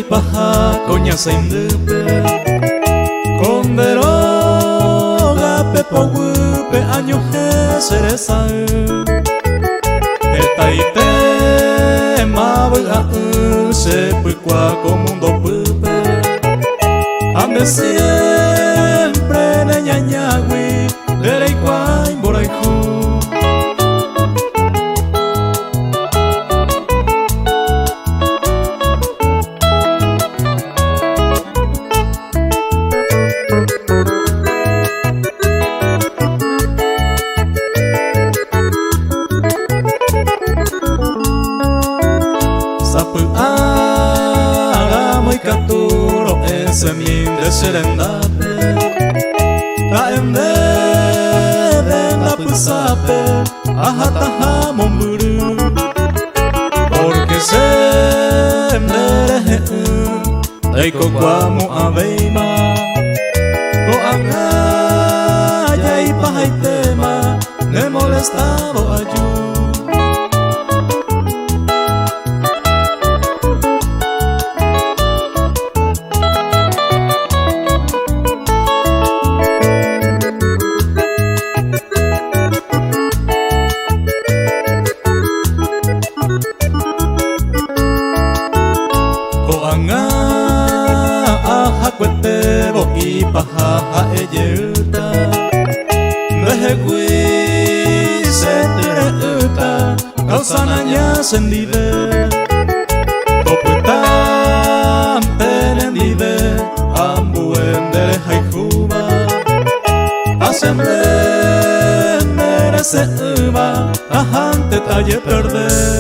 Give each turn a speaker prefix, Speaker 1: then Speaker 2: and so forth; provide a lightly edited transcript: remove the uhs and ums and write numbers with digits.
Speaker 1: paja coña saindupe Conderoga pepo wupe año he seresa Etaite mabaga se puikwa mundo pupe Ande siempre ne ñañagui dereikwa imboraiku Semin de serendate Kaende de la pusape Ajataja momburu Porque se mereje Teiko kwamu aveima Ko angaya y pajaitema Ne molestado ayu Cuetebo y pajaja eyeuta Dejegui se tereuta Kausanaña sendive Koputan penendive Ambuendere haijuba Asemble merece uva Ajante talle perder